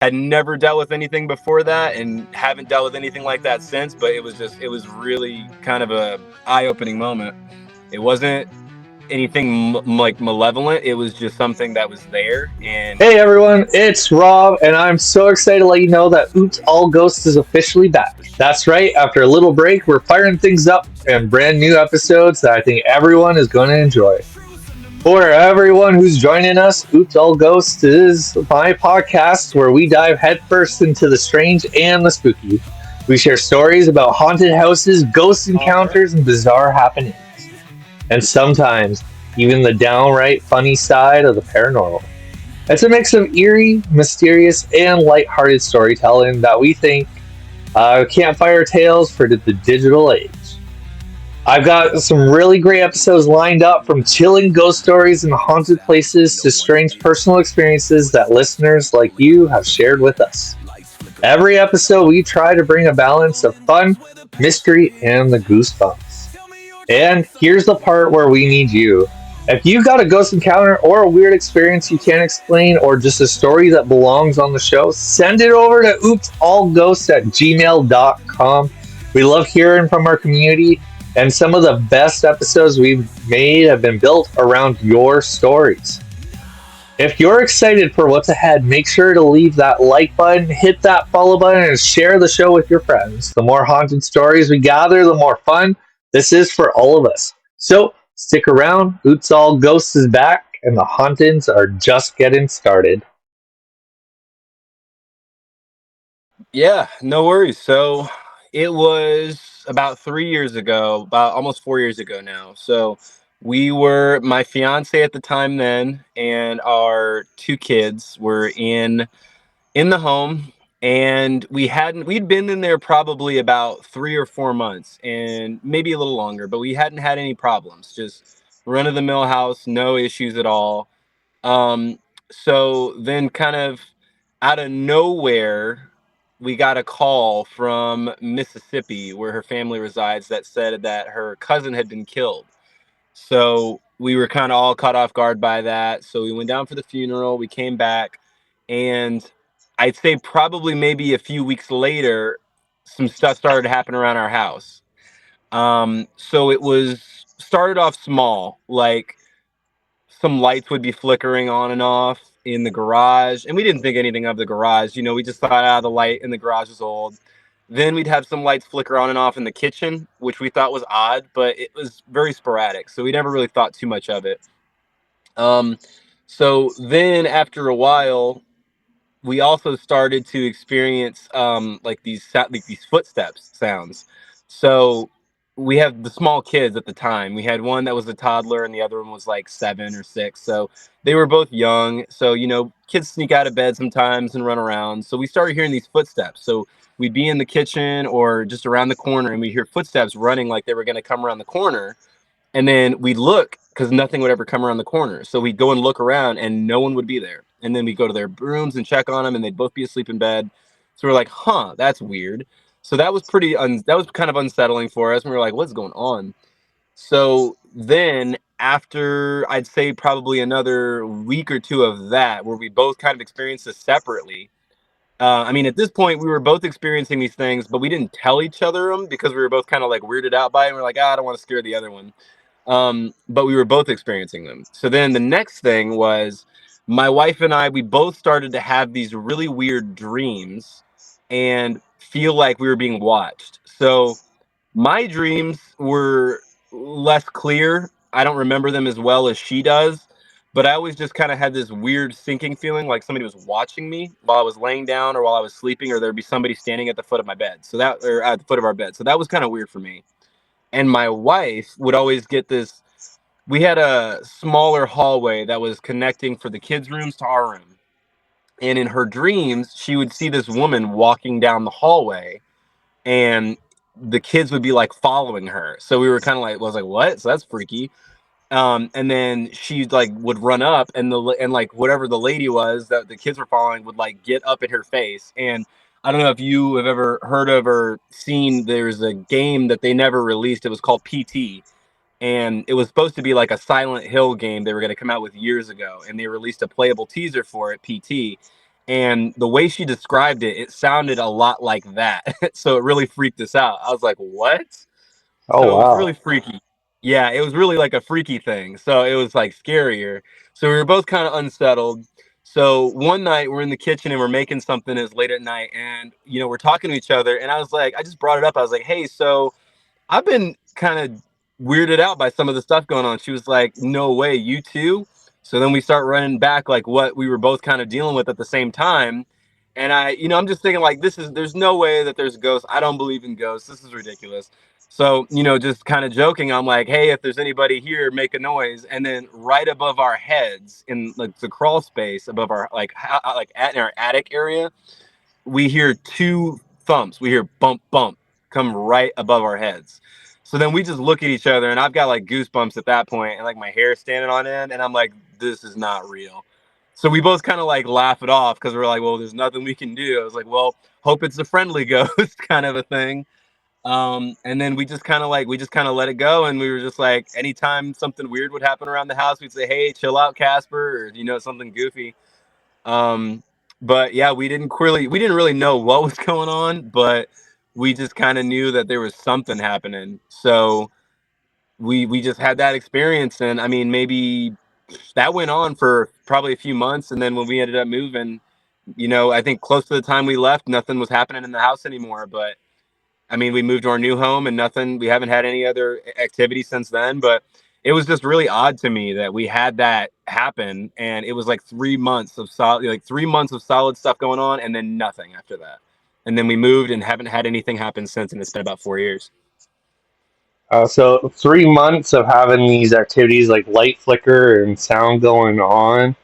had never dealt with anything before that and haven't dealt with anything like that since, but it was really kind of a eye-opening moment. It wasn't anything like malevolent. It was just something that was there. And Hey everyone, it's Rob, and I'm so excited to let you know that Oops All Ghosts is officially back. That's right, after a little break, we're firing things up and brand new episodes that I think everyone is going to enjoy. For everyone who's joining us, Oops All Ghosts is my podcast where we dive headfirst into the strange and the spooky. We share stories about haunted houses, ghost all right. encounters, and bizarre happenings. And sometimes, even the downright funny side of the paranormal. It's a mix of eerie, mysterious, and light-hearted storytelling that we think campfire tales for the digital age. I've got some really great episodes lined up, from chilling ghost stories and haunted places to strange personal experiences that listeners like you have shared with us. Every episode, we try to bring a balance of fun, mystery, and the goosebumps. And here's the part where we need you. If you've got a ghost encounter or a weird experience you can't explain, or just a story that belongs on the show, send it over to oopsallghosts@gmail.com. We love hearing from our community, and some of the best episodes we've made have been built around your stories. If you're excited for what's ahead, make sure to leave that like button, hit that follow button, and share the show with your friends. The more haunted stories we gather, the more fun this is for all of us. So stick around. Oots All Ghosts is back, and the hauntings are just getting started. Yeah, no worries. So it was about 3 years ago, about almost 4 years ago now. So we were, my fiance at the time then, and our two kids were in the home, and we'd been in there probably about 3 or 4 months, and maybe a little longer, but we hadn't had any problems. Just run of the mill house, no issues at all. um so then, kind of out of nowhere, we got a call from Mississippi, where her family resides, that said that her cousin had been killed. So we were kind of all caught off guard by that. So we went down for the funeral, we came back, and I'd say probably maybe a few weeks later, some stuff started to happen around our house. So it was started off small, like some lights would be flickering on and off in the garage, and we didn't think anything of the garage. We just thought, the light in the garage is old. Then we'd have some lights flicker on and off in the kitchen, which we thought was odd, but it was very sporadic, so we never really thought too much of it. Um, so then, after a while, we also started to experience like these footsteps sounds. So we have the small kids at the time. We had one that was a toddler, and the other one was like 7 or 6. So they were both young. So kids sneak out of bed sometimes and run around. So we started hearing these footsteps. So we'd be in the kitchen or just around the corner, and we'd hear footsteps running like they were going to come around the corner. And then we'd look, because nothing would ever come around the corner. So we'd go and look around, and no one would be there. And then we'd go to their rooms and check on them, and they'd both be asleep in bed. So we're like, huh, that's weird. So that was that was kind of unsettling for us. And we were like, what's going on? So then, after I'd say probably another week or two of that, where we both kind of experienced this separately. I mean, at this point, we were both experiencing these things, but we didn't tell each other them, because we were both kind of like weirded out by it. And we're like, I don't want to scare the other one. But we were both experiencing them. So then the next thing was, my wife and I, we both started to have these really weird dreams and feel like we were being watched. So my dreams were less clear. I don't remember them as well as she does, but I always just kind of had this weird sinking feeling, like somebody was watching me while I was laying down or while I was sleeping, or there'd be somebody standing at the foot of my bed. Or at the foot of our bed. So that was kind of weird for me. And my wife would always get this. We had a smaller hallway that was connecting for the kids' rooms to our room. And in her dreams, she would see this woman walking down the hallway, and the kids would be like following her. So we were kind of like, was like, what? So that's freaky. And then she like would run up, and like whatever the lady was that the kids were following would like get up in her face. And I don't know if you have ever heard of or seen, there's a game that they never released. It was called PT, and it was supposed to be like a Silent Hill game they were going to come out with years ago, and they released a playable teaser for it, PT. And the way she described it, it sounded a lot like that. So it really freaked us out. I was like, what? Oh So it was wow. really freaky. Yeah, it was really like a freaky thing. So it was like scarier. So we were both kind of unsettled. So one night we're in the kitchen and we're making something. It's late at night, and we're talking to each other. And I was like, I just brought it up. I was like, hey, so I've been kind of weirded out by some of the stuff going on. She was like, no way, you too? So then we start running back like what we were both kind of dealing with at the same time. And I'm just thinking like there's no way that there's ghosts. I don't believe in ghosts. This is ridiculous. So, just kind of joking, I'm like, hey, if there's anybody here, make a noise. And then right above our heads in like the crawl space above our like at in our attic area, we hear two thumps. We hear bump, bump come right above our heads. So then we just look at each other, and I've got like goosebumps at that point, and like my hair standing on end, and I'm like, this is not real. So we both kind of like laugh it off because we're like, well, there's nothing we can do. I was like, well, hope it's a friendly ghost kind of a thing. And then we just kind of let it go, and we were just like, anytime something weird would happen around the house, we'd say, hey, chill out, Casper, or something goofy. um, but yeah, we didn't really know what was going on, but we just kind of knew that there was something happening. So we just had that experience, and I mean, maybe that went on for probably a few months, and then when we ended up moving, I think close to the time we left, nothing was happening in the house anymore. But I mean, we moved to our new home and nothing. We haven't had any other activity since then. But it was just really odd to me that we had that happen, and it was like 3 months of solid stuff going on, and then nothing after that. And then we moved and haven't had anything happen since, and it's been about 4 years. So 3 months of having these activities like light flicker and sound going on,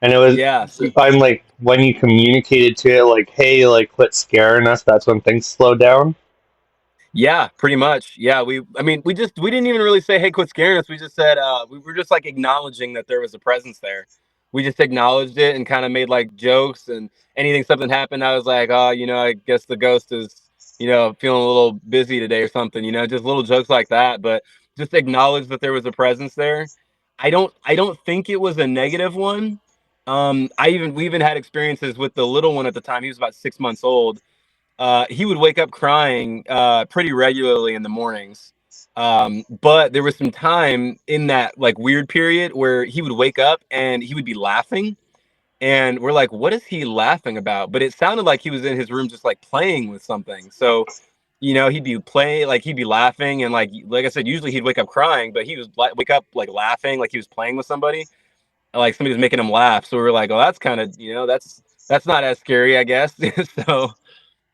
and it was. Yeah. I'm like when you communicated to it, like, hey, like quit scaring us. That's when things slow down. Yeah, pretty much. Yeah, I mean, we didn't even really say, "Hey, quit scaring us." We just said we were just like acknowledging that there was a presence there. We just acknowledged it and kind of made like jokes, and anything something happened, I was like, "Oh, I guess the ghost is, feeling a little busy today or something." Just little jokes like that, but just acknowledge that there was a presence there. I don't think it was a negative one. We even had experiences with the little one at the time. He was about 6 months old. He would wake up crying pretty regularly in the mornings. But there was some time in that like weird period where he would wake up and he would be laughing. And we're like, what is he laughing about? But it sounded like he was in his room just like playing with something. So, he'd be laughing. And like I said, usually he'd wake up crying, but he was like, wake up like laughing, like he was playing with somebody, like somebody was making him laugh. So we were like, oh, that's kind of, that's not as scary, I guess. So,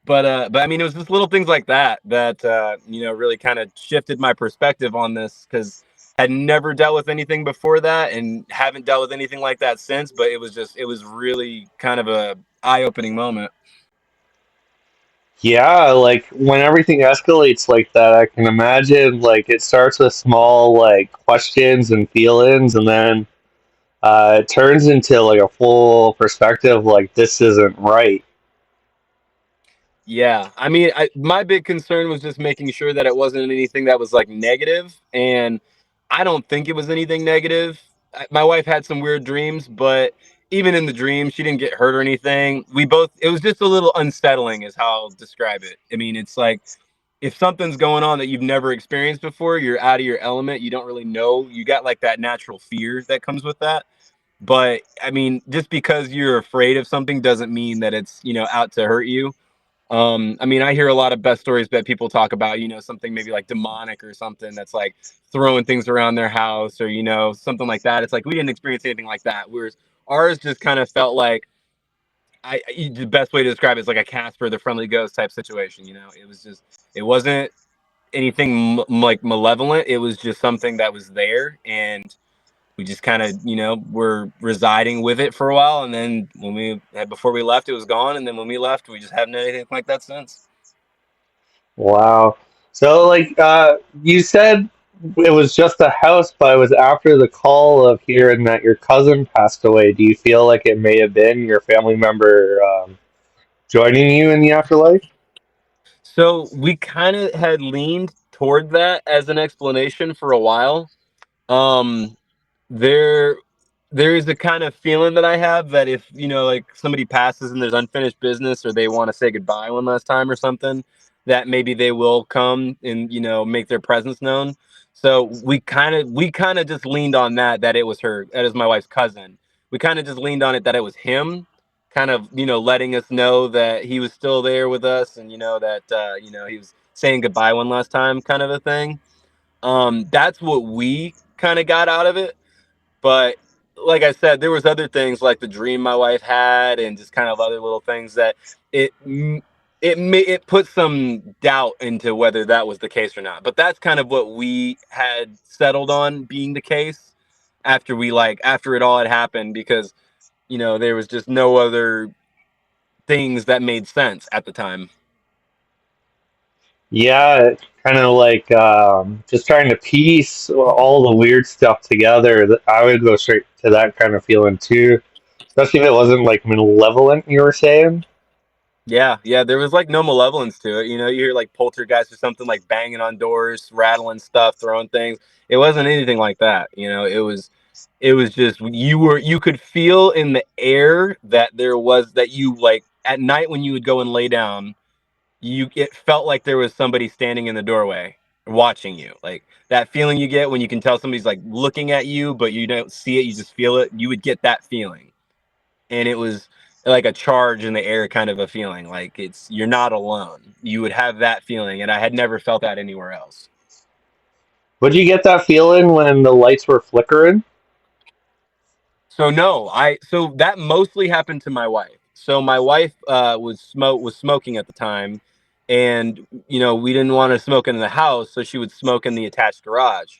but I mean, it was just little things like that that really kind of shifted my perspective on this because had never dealt with anything before that and haven't dealt with anything like that since. But it was really kind of a eye-opening moment. Yeah, like when everything escalates like that, I can imagine like it starts with small like questions and feelings, and then it turns into like a full perspective. Like this isn't right. Yeah, I mean, my big concern was just making sure that it wasn't anything that was like negative, and I don't think it was anything negative. My wife had some weird dreams, but even in the dream, she didn't get hurt or anything. It was just a little unsettling, is how I'll describe it. I mean, it's like if something's going on that you've never experienced before, you're out of your element, you don't really know, you got like that natural fear that comes with that. But I mean, just because you're afraid of something doesn't mean that it's, out to hurt you. I mean, I hear a lot of best stories that people talk about, something maybe like demonic or something that's like throwing things around their house or, something like that. It's like we didn't experience anything like that. Whereas ours just kind of felt like the best way to describe it is like a Casper the Friendly Ghost type situation. It wasn't anything like malevolent. It was just something that was there, and we just kind of were residing with it for a while, and then before we left, it was gone, and then when we left, we just haven't had anything like that since. Wow. So like you said it was just a house, but it was after the call of hearing that your cousin passed away. Do you feel like it may have been your family member joining you in the afterlife? So we kind of had leaned toward that as an explanation for a while. Um, there. there is a kind of feeling that I have that if, like somebody passes and there's unfinished business or they want to say goodbye one last time or something, that maybe they will come and, make their presence known. So we kind of just leaned on that it was her, that is my wife's cousin. We kind of just leaned on it that it was him, kind of, letting us know that he was still there with us and, that, he was saying goodbye one last time kind of a thing. That's what we kind of got out of it. But like I said, there was other things like the dream my wife had, and just kind of other little things that it it put some doubt into whether that was the case or not. But that's kind of what we had settled on being the case after after it all had happened, because there was just no other things that made sense at the time. Yeah, kind of like just trying to piece all the weird stuff together. I would go straight to that kind of feeling too, especially if it wasn't like malevolent. You were saying, Yeah, yeah, there was like no malevolence to it. You hear like poltergeist or something, like banging on doors, rattling stuff, throwing things. It wasn't anything like that. It was just you could feel in the air that there was that you like at night when you would go and lay down, it felt like there was somebody standing in the doorway watching you. Like that feeling you get when you can tell somebody's like looking at you, but you don't see it, you just feel it. You would get that feeling, and it was like a charge in the air kind of a feeling, like you're not alone. You would have that feeling, and I had never felt that anywhere else. would you get that feeling when the lights were flickering? So no, so that mostly happened to my wife. So my wife was smoking at the time, and we didn't want to smoke in the house, so she would smoke in the attached garage,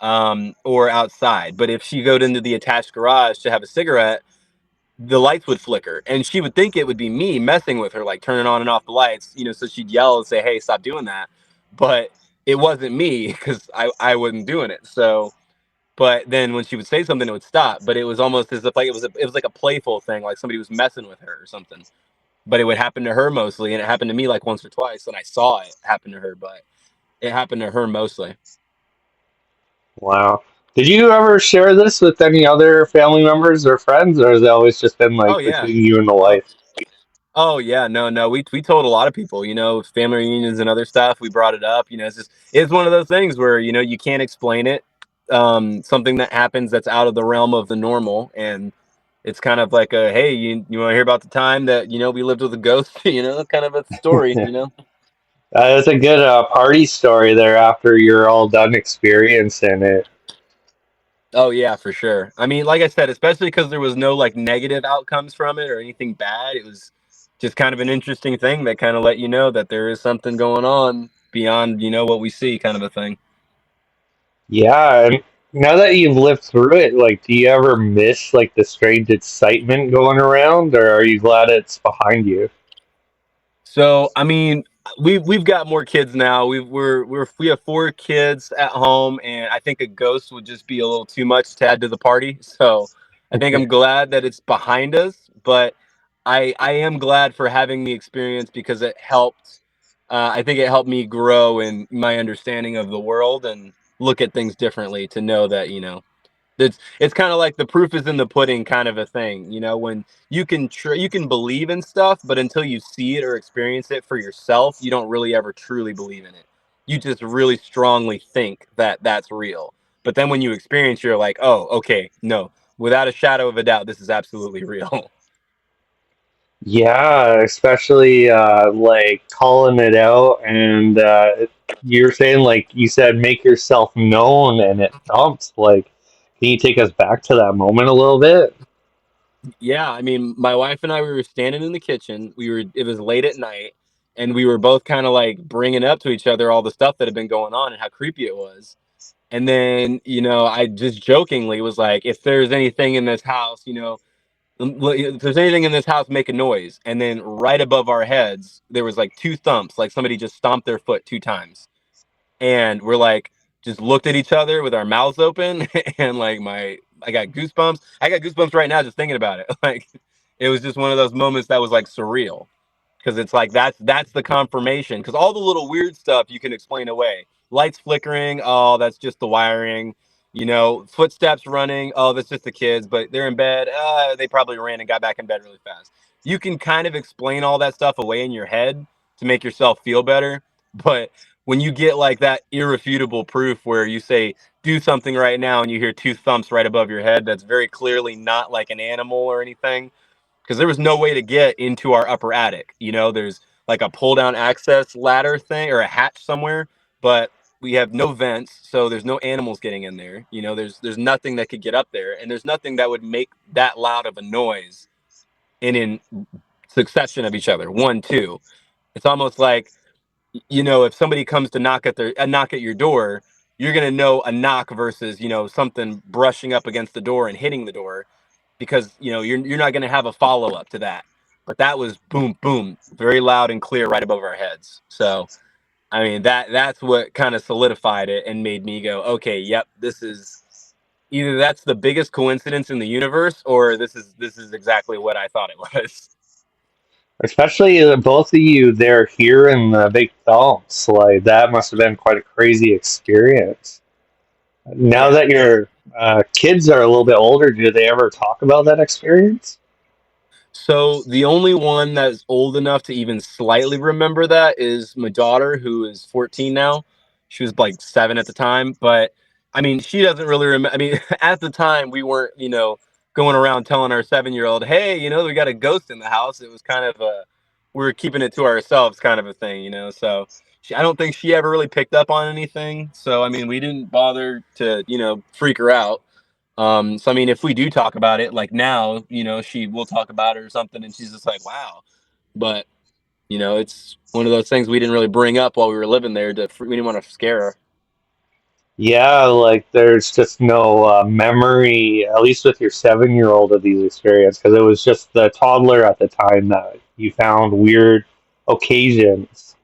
or outside. But if she go into the attached garage to have a cigarette, the lights would flicker, and she would think it would be me messing with her, like turning on and off the lights, so she'd yell and say, hey, stop doing that. But it wasn't me, because I wasn't doing it. So but then when she would say something, it would stop, but it was almost as if like it was like a playful thing, like somebody was messing with her or something. But it would happen to her mostly, and it happened to me like once or twice, and I saw it happen to her, but it happened to her mostly. Wow. Did you ever share this with any other family members or friends, or has it always just been Oh like yeah. between you and the Oh, wife? Oh yeah, no, no. We told a lot of people, family reunions and other stuff. We brought it up. It's one of those things where you can't explain it. Something that happens that's out of the realm of the normal, and it's kind of like a, hey, you want to hear about the time that we lived with a ghost, kind of a story. That's a good party story there after you're all done experiencing it. Oh yeah, for sure. I mean, like I said, especially because there was no like negative outcomes from it or anything bad. It was just kind of an interesting thing that kind of let you know that there is something going on beyond what we see, kind of a thing. Yeah, and now that you've lived through it, like, do you ever miss like the strange excitement going around, or are you glad it's behind you? So I mean, we've got more kids now. We have four kids at home, and I think a ghost would just be a little too much to add to the party. So I think I'm glad that it's behind us, but I am glad for having the experience because it helped. I think it helped me grow in my understanding of the world and look at things differently. To know that it's kind of like the proof is in the pudding kind of a thing, when you can believe in stuff, but until you see it or experience it for yourself, you don't really ever truly believe in it. You just really strongly think that that's real. But then when you experience, you're like, oh, okay, no, without a shadow of a doubt, this is absolutely real. Yeah, especially like calling it out, and you're saying like you said, make yourself known, and it dumps. Like, can you take us back to that moment a little bit? Yeah, I mean, my wife and I, we were standing in the kitchen. It was late at night, and we were both kind of like bringing up to each other all the stuff that had been going on and how creepy it was. And then, I just jokingly was like, if there's anything in this house, if there's anything in this house, make a noise. And then right above our heads, there was like two thumps, like somebody just stomped their foot two times. And we're like, just looked at each other with our mouths open. And like, I got goosebumps. I got goosebumps right now just thinking about it. Like, it was just one of those moments that was like surreal, because it's like that's the confirmation, because all the little weird stuff you can explain away. Lights flickering, oh, that's just the wiring. Footsteps running. Oh, that's just the kids, but they're in bed. They probably ran and got back in bed really fast. You can kind of explain all that stuff away in your head to make yourself feel better. But when you get like that irrefutable proof where you say, do something right now, and you hear two thumps right above your head, that's very clearly not like an animal or anything. Because there was no way to get into our upper attic. There's like a pull down access ladder thing or a hatch somewhere, but we have no vents, so there's no animals getting in there. There's nothing that could get up there, and there's nothing that would make that loud of a noise in succession of each other. One, two. It's almost like if somebody comes to knock at your door, you're gonna know a knock versus something brushing up against the door and hitting the door because you're not gonna have a follow up to that. But that was boom, boom, very loud and clear right above our heads. So I mean that's what kind of solidified it and made me go, okay, yep, this is either that's the biggest coincidence in the universe or this is exactly what I thought it was. Especially both of you there here in the big thumps. Like that must have been quite a crazy experience. Now Yeah. that your kids are a little bit older, do they ever talk about that experience? So the only one that's old enough to even slightly remember that is my daughter, who is 14 now. She was like 7 at the time, but I mean, she doesn't really remember. I mean, at the time, we weren't, going around telling our 7-year-old, "Hey, we got a ghost in the house." It was kind of we were keeping it to ourselves, kind of a thing. So I don't think she ever really picked up on anything. So I mean, we didn't bother to, freak her out. So I mean, if we do talk about it, like now, she will talk about it or something, and she's just like, "Wow," but it's one of those things we didn't really bring up while we were living there. We didn't want to scare her. Yeah, like there's just no memory, at least with your 7 year old, of these experiences, because it was just the toddler at the time that you found weird occasions.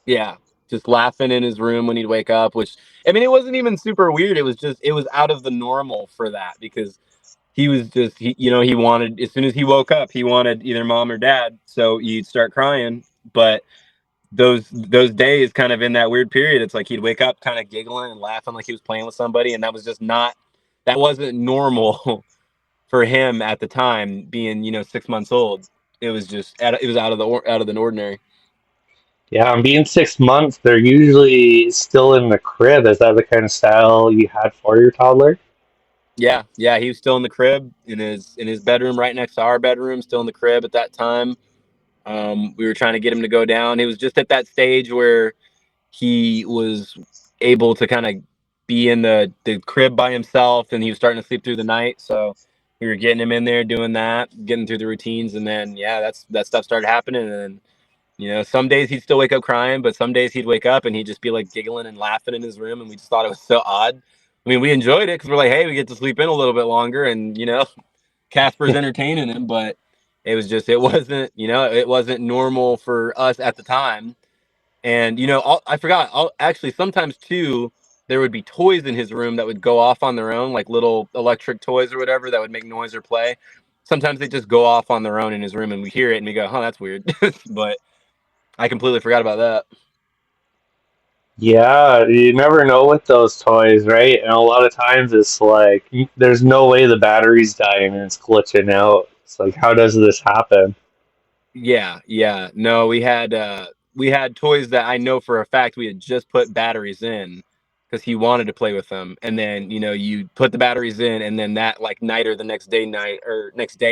Yeah, just laughing in his room when he'd wake up. Which I mean, it wasn't even super weird. It was out of the normal for that because he was just he wanted as soon as he woke up, he wanted either mom or dad. So he'd start crying, but those days kind of in that weird period, it's like he'd wake up kind of giggling and laughing like he was playing with somebody, and that wasn't normal for him at the time, being 6 months old. It was out of the ordinary. Yeah, and being 6 months, they're usually still in the crib. Is that the kind of style you had for your toddler? Yeah, yeah, he was still in the crib in his bedroom right next to our bedroom, still in the crib at that time. We were trying to get him to go down. He was just at that stage where he was able to kind of be in the crib by himself, and he was starting to sleep through the night. So we were getting him in there doing that, getting through the routines, and then yeah, that stuff started happening. And then some days he'd still wake up crying, but some days he'd wake up and he'd just be like giggling and laughing in his room, and we just thought it was so odd. I mean, we enjoyed it because we're like, hey, we get to sleep in a little bit longer, and Casper's entertaining him, but it wasn't normal for us at the time. And I forgot. Actually, sometimes too, there would be toys in his room that would go off on their own, like little electric toys or whatever that would make noise or play. Sometimes they just go off on their own in his room, and we hear it, and we go, "Oh, that's weird." But I completely forgot about that. Yeah, you never know with those toys, right? And a lot of times it's like there's no way the battery's dying and it's glitching out. It's like, how does this happen? Yeah, yeah. No, we had toys that I know for a fact we had just put batteries in because he wanted to play with them. And then, you put the batteries in, and then that like night or the next day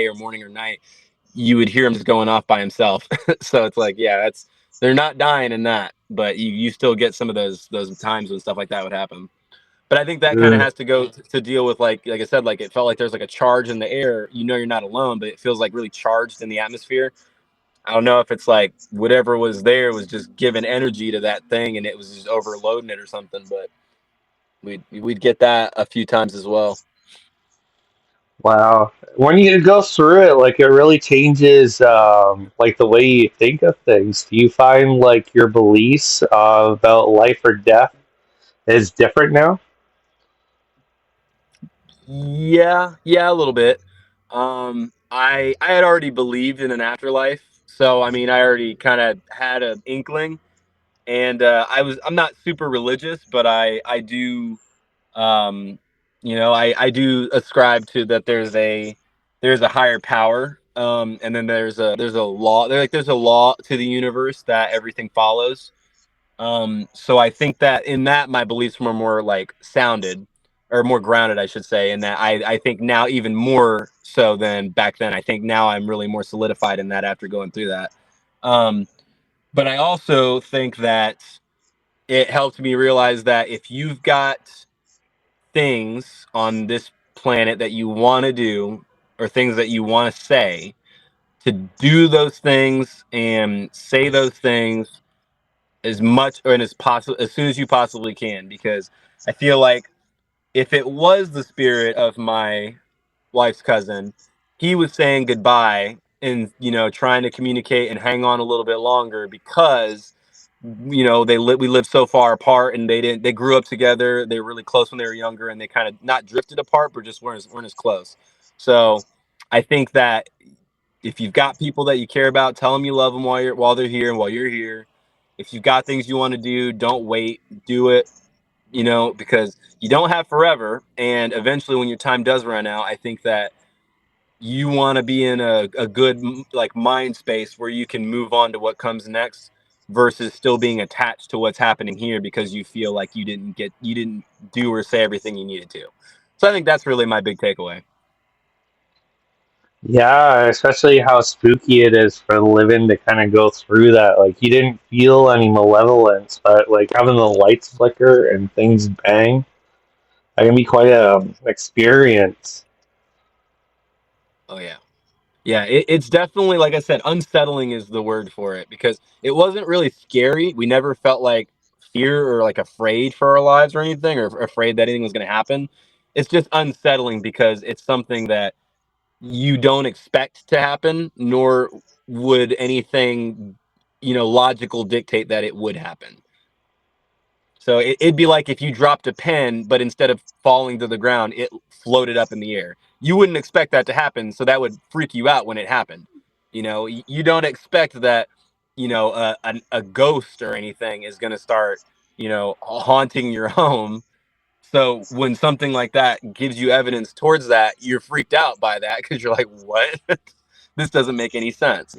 or morning or night, you would hear him just going off by himself. So it's like, yeah, they're not dying in that, but you still get some of those times when stuff like that would happen. But I think that kind of Ugh. has to go to deal with like I said, like it felt like there's like a charge in the air. You're not alone, but it feels like really charged in the atmosphere. I don't know if it's like whatever was there was just giving energy to that thing and it was just overloading it or something. But we'd get that a few times as well. Wow. When you go through it, like it really changes like the way you think of things. Do you find like your beliefs about life or death is different now? Yeah, yeah, a little bit. I had already believed in an afterlife, so I mean, I already kind of had an inkling, and I'm not super religious, but I do. Um, I do ascribe to that there's a higher power, and then there's a law. There's a law to the universe that everything follows. So I think that in that my beliefs were more like sounded or more grounded, I should say, and that I think now even more so than back then. I think now I'm really more solidified in that after going through that. Um, but I also think that it helped me realize that if you've got things on this planet that you want to do or things that you want to say, to do those things and say those things as much or as possible as soon as you possibly can, because I feel like if it was the spirit of my wife's cousin, he was saying goodbye and trying to communicate and hang on a little bit longer because we lived so far apart, and they grew up together. They were really close when they were younger, and they kind of not drifted apart but just weren't as close. So I think that if you've got people that you care about, tell them you love them while they're here and while you're here. If you've got things you want to do, don't wait, do it. Because you don't have forever, and eventually, when your time does run out, I think that you want to be in a good like mind space where you can move on to what comes next versus still being attached to what's happening here because you feel like you didn't do or say everything you needed to. So I think that's really my big takeaway. Yeah, especially how spooky it is for the living to kind of go through that. Like you didn't feel any malevolence, but like having the lights flicker and things bang, that can be quite a experience. Oh yeah. Yeah, it's definitely, like I said, unsettling is the word for it, because it wasn't really scary. We never felt like fear or like afraid for our lives or anything, or afraid that anything was going to happen. It's just unsettling because it's something that you don't expect to happen, nor would anything, logical dictate that it would happen. So it'd be like if you dropped a pen, but instead of falling to the ground, it floated up in the air. You wouldn't expect that to happen, so that would freak you out when it happened. You don't expect that, a ghost or anything is going to start, haunting your home. So when something like that gives you evidence towards that, you're freaked out by that because you're like, what? This doesn't make any sense.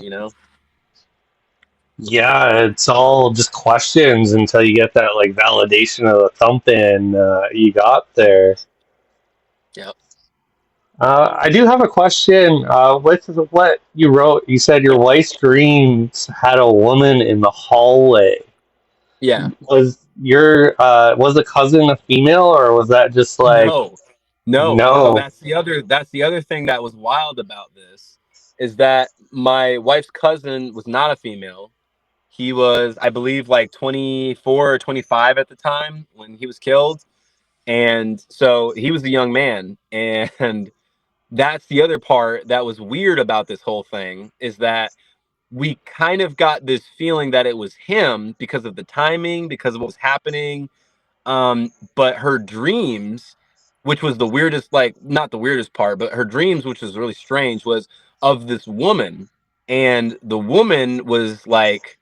Yeah, it's all just questions until you get that like validation of the thumping you got there. Yep. I do have a question. With what you wrote, you said your wife's dreams had a woman in the hallway. Yeah. Was the cousin a female, or was that just like No, no. So no? that's the other thing that was wild about this is that my wife's cousin was not a female. He was, I believe, like 24 or 25 at the time when he was killed. And so he was a young man. And that's the other part that was weird about this whole thing, is that we kind of got this feeling that it was him because of the timing, because of what was happening. But her dreams, which was the weirdest, like not the weirdest part, but her dreams, which was really strange, was of this woman. And the woman was like,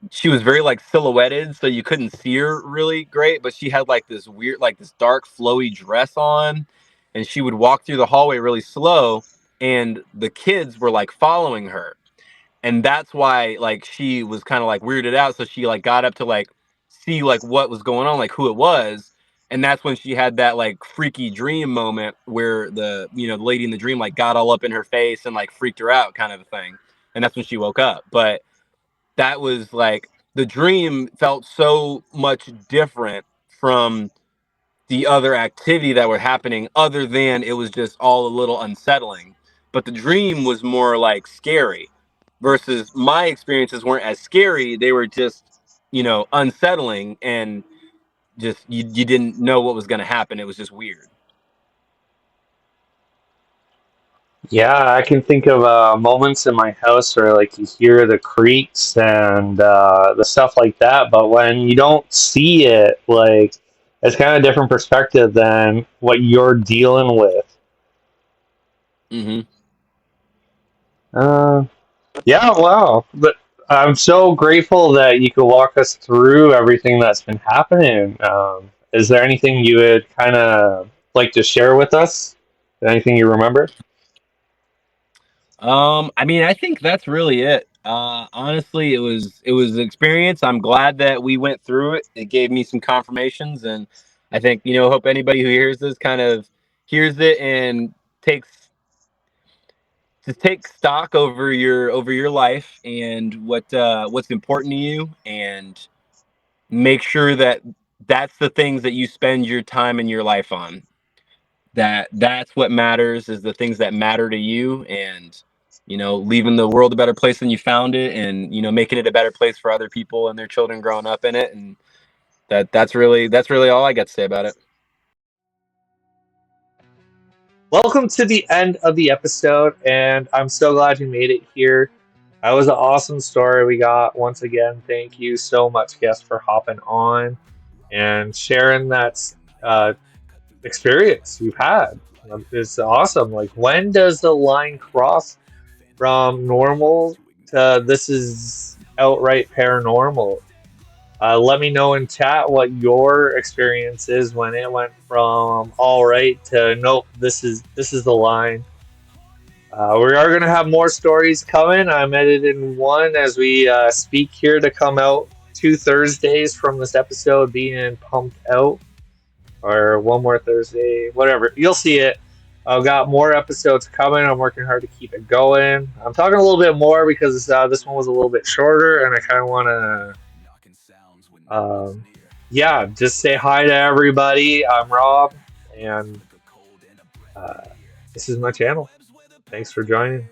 she was very like silhouetted, so you couldn't see her really great, but she had like this weird, like this dark, flowy dress on, and she would walk through the hallway really slow, and the kids were like following her, and that's why like she was kind of like weirded out, so she like got up to like see like what was going on, like who it was. And that's when she had that like freaky dream moment where the lady in the dream like got all up in her face and like freaked her out, kind of a thing. And that's when she woke up. But that was like, the dream felt so much different from the other activity that were happening, other than it was just all a little unsettling. But the dream was more like scary, versus my experiences weren't as scary. They were just, unsettling, and just you didn't know what was going to happen. It was just weird. Yeah, I can think of moments in my house where like you hear the creaks and the stuff like that, but when you don't see it, like it's kind of a different perspective than what you're dealing with. Hmm. Uh, yeah, wow. But I'm so grateful that you could walk us through everything that's been happening. Is there anything you would kind of like to share with us? Anything you remember? I mean, I think that's really it. Honestly, it was an experience. I'm glad that we went through it. It gave me some confirmations, and I think hope anybody who hears this kind of hears it and takes to take stock over your life and what's important to you, and make sure that that's the things that you spend your time and your life on. That's what matters, is the things that matter to you, and leaving the world a better place than you found it, and making it a better place for other people and their children growing up in it. And that's really all I got to say about it. Welcome to the end of the episode, and I'm so glad you made it here. That was an awesome story we got. Once again, thank you so much, guest, for hopping on and sharing that uh, experience you've had. It's awesome. Like, when does the line cross from normal to this is outright paranormal? Let me know in chat what your experience is when it went from all right to nope. This is the line. We are going to have more stories coming. I'm editing one as we speak here to come out 2 Thursdays from this episode being pumped out, or one more Thursday, whatever. You'll see it. I've got more episodes coming. I'm working hard to keep it going. I'm talking a little bit more because this one was a little bit shorter, and I kind of want to, yeah, just say hi to everybody. I'm Rob, and uh, this is my channel. Thanks for joining.